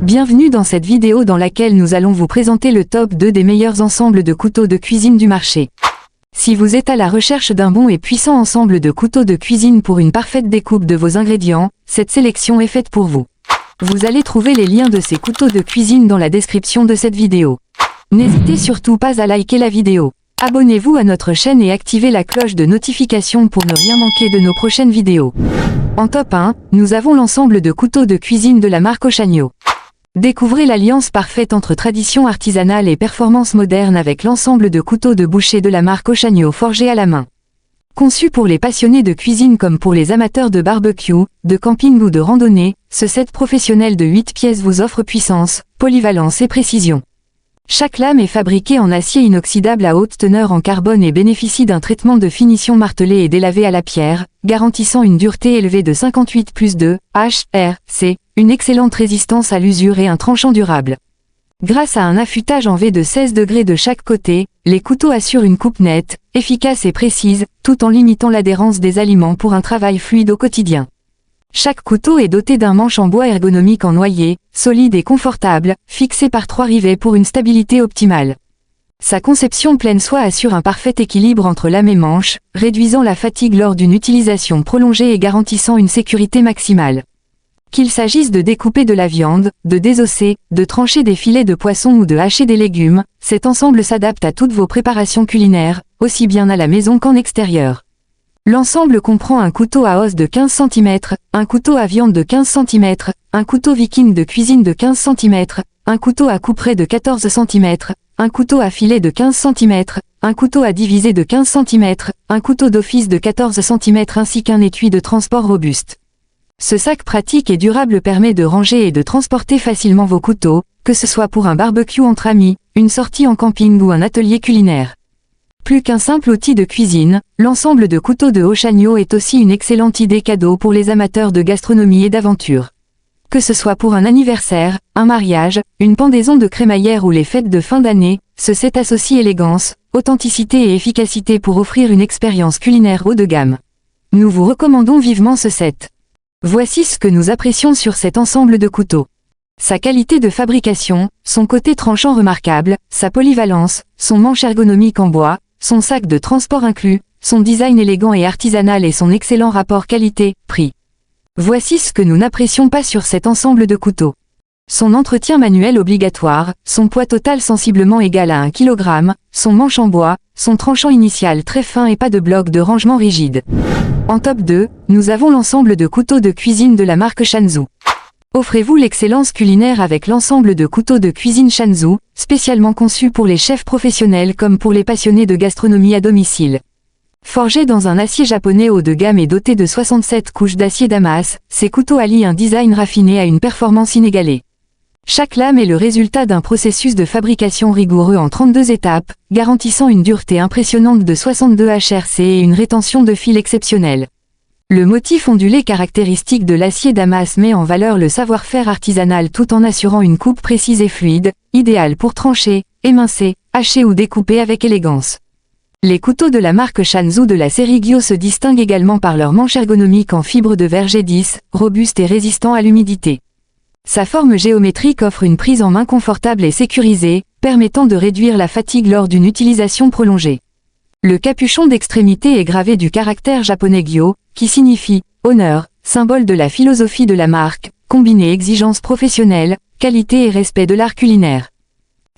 Bienvenue dans cette vidéo dans laquelle nous allons vous présenter le top 2 des meilleurs ensembles de couteaux de cuisine du marché. Si vous êtes à la recherche d'un bon et puissant ensemble de couteaux de cuisine pour une parfaite découpe de vos ingrédients, cette sélection est faite pour vous. Vous allez trouver les liens de ces couteaux de cuisine dans la description de cette vidéo. N'hésitez surtout pas à liker la vidéo. Abonnez-vous à notre chaîne et activez la cloche de notification pour ne rien manquer de nos prochaines vidéos. En top 1, nous avons l'ensemble de couteaux de cuisine de la marque Oceanio. Découvrez l'alliance parfaite entre tradition artisanale et performance moderne avec l'ensemble de couteaux de boucher de la marque Oceanio forgés à la main. Conçu pour les passionnés de cuisine comme pour les amateurs de barbecue, de camping ou de randonnée, ce set professionnel de 8 pièces vous offre puissance, polyvalence et précision. Chaque lame est fabriquée en acier inoxydable à haute teneur en carbone et bénéficie d'un traitement de finition martelé et délavé à la pierre, garantissant une dureté élevée de 58+2 HRC, une excellente résistance à l'usure et un tranchant durable. Grâce à un affûtage en V de 16 degrés de chaque côté, les couteaux assurent une coupe nette, efficace et précise, tout en limitant l'adhérence des aliments pour un travail fluide au quotidien. Chaque couteau est doté d'un manche en bois ergonomique en noyer, solide et confortable, fixé par 3 rivets pour une stabilité optimale. Sa conception pleine soie assure un parfait équilibre entre lame et manche, réduisant la fatigue lors d'une utilisation prolongée et garantissant une sécurité maximale. Qu'il s'agisse de découper de la viande, de désosser, de trancher des filets de poisson ou de hacher des légumes, cet ensemble s'adapte à toutes vos préparations culinaires, aussi bien à la maison qu'en extérieur. L'ensemble comprend un couteau à os de 15 cm, un couteau à viande de 15 cm, un couteau viking de cuisine de 15 cm, un couteau à couperet de 14 cm, un couteau à filet de 15 cm, un couteau à diviser de 15 cm, un couteau d'office de 14 cm ainsi qu'un étui de transport robuste. Ce sac pratique et durable permet de ranger et de transporter facilement vos couteaux, que ce soit pour un barbecue entre amis, une sortie en camping ou un atelier culinaire. Plus qu'un simple outil de cuisine, l'ensemble de couteaux de Oceanio est aussi une excellente idée cadeau pour les amateurs de gastronomie et d'aventure. Que ce soit pour un anniversaire, un mariage, une pendaison de crémaillère ou les fêtes de fin d'année, ce set associe élégance, authenticité et efficacité pour offrir une expérience culinaire haut de gamme. Nous vous recommandons vivement ce set. Voici ce que nous apprécions sur cet ensemble de couteaux. Sa qualité de fabrication, son côté tranchant remarquable, sa polyvalence, son manche ergonomique en bois, son sac de transport inclus, son design élégant et artisanal et son excellent rapport qualité-prix. Voici ce que nous n'apprécions pas sur cet ensemble de couteaux. Son entretien manuel obligatoire, son poids total sensiblement égal à 1 kg, son manche en bois, son tranchant initial très fin et pas de bloc de rangement rigide. En top 2, nous avons l'ensemble de couteaux de cuisine de la marque Shanzhou. Offrez-vous l'excellence culinaire avec l'ensemble de couteaux de cuisine Shanzhou, spécialement conçus pour les chefs professionnels comme pour les passionnés de gastronomie à domicile. Forgés dans un acier japonais haut de gamme et dotés de 67 couches d'acier damas, ces couteaux allient un design raffiné à une performance inégalée. Chaque lame est le résultat d'un processus de fabrication rigoureux en 32 étapes, garantissant une dureté impressionnante de 62 HRC et une rétention de fil exceptionnelle. Le motif ondulé caractéristique de l'acier damas met en valeur le savoir-faire artisanal tout en assurant une coupe précise et fluide, idéale pour trancher, émincer, hacher ou découper avec élégance. Les couteaux de la marque Shanzhou de la série Gyo se distinguent également par leur manche ergonomique en fibre de verre G10, robuste et résistant à l'humidité. Sa forme géométrique offre une prise en main confortable et sécurisée, permettant de réduire la fatigue lors d'une utilisation prolongée. Le capuchon d'extrémité est gravé du caractère japonais Gyo, qui signifie « honneur », symbole de la philosophie de la marque, combiné exigence professionnelle, qualité et respect de l'art culinaire.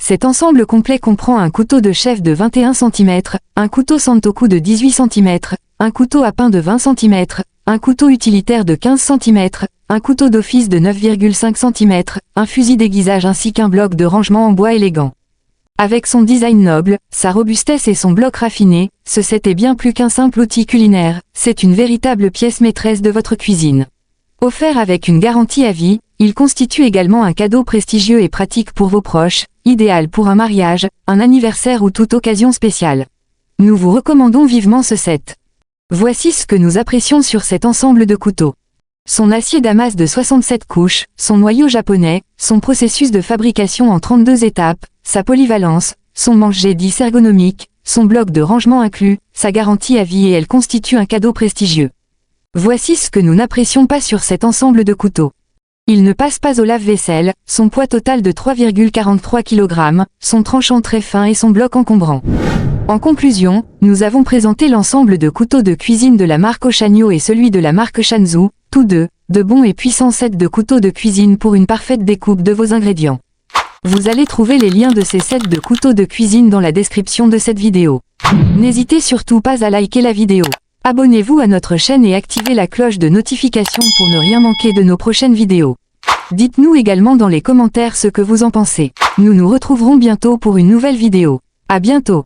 Cet ensemble complet comprend un couteau de chef de 21 cm, un couteau santoku de 18 cm, un couteau à pain de 20 cm, un couteau utilitaire de 15 cm, un couteau d'office de 9,5 cm, un fusil d'aiguisage ainsi qu'un bloc de rangement en bois élégant. Avec son design noble, sa robustesse et son bloc raffiné, ce set est bien plus qu'un simple outil culinaire, c'est une véritable pièce maîtresse de votre cuisine. Offert avec une garantie à vie, il constitue également un cadeau prestigieux et pratique pour vos proches, idéal pour un mariage, un anniversaire ou toute occasion spéciale. Nous vous recommandons vivement ce set. Voici ce que nous apprécions sur cet ensemble de couteaux. Son acier damas de 67 couches, son noyau japonais, son processus de fabrication en 32 étapes, sa polyvalence, son manche G10 ergonomique, son bloc de rangement inclus, sa garantie à vie et elle constitue un cadeau prestigieux. Voici ce que nous n'apprécions pas sur cet ensemble de couteaux. Il ne passe pas au lave-vaisselle, son poids total de 3,43 kg, son tranchant très fin et son bloc encombrant. En conclusion, nous avons présenté l'ensemble de couteaux de cuisine de la marque Oshagno et celui de la marque Shanzhou, tous deux, de bons et puissants sets de couteaux de cuisine pour une parfaite découpe de vos ingrédients. Vous allez trouver les liens de ces sets de couteaux de cuisine dans la description de cette vidéo. N'hésitez surtout pas à liker la vidéo. Abonnez-vous à notre chaîne et activez la cloche de notification pour ne rien manquer de nos prochaines vidéos. Dites-nous également dans les commentaires ce que vous en pensez. Nous nous retrouverons bientôt pour une nouvelle vidéo. À bientôt.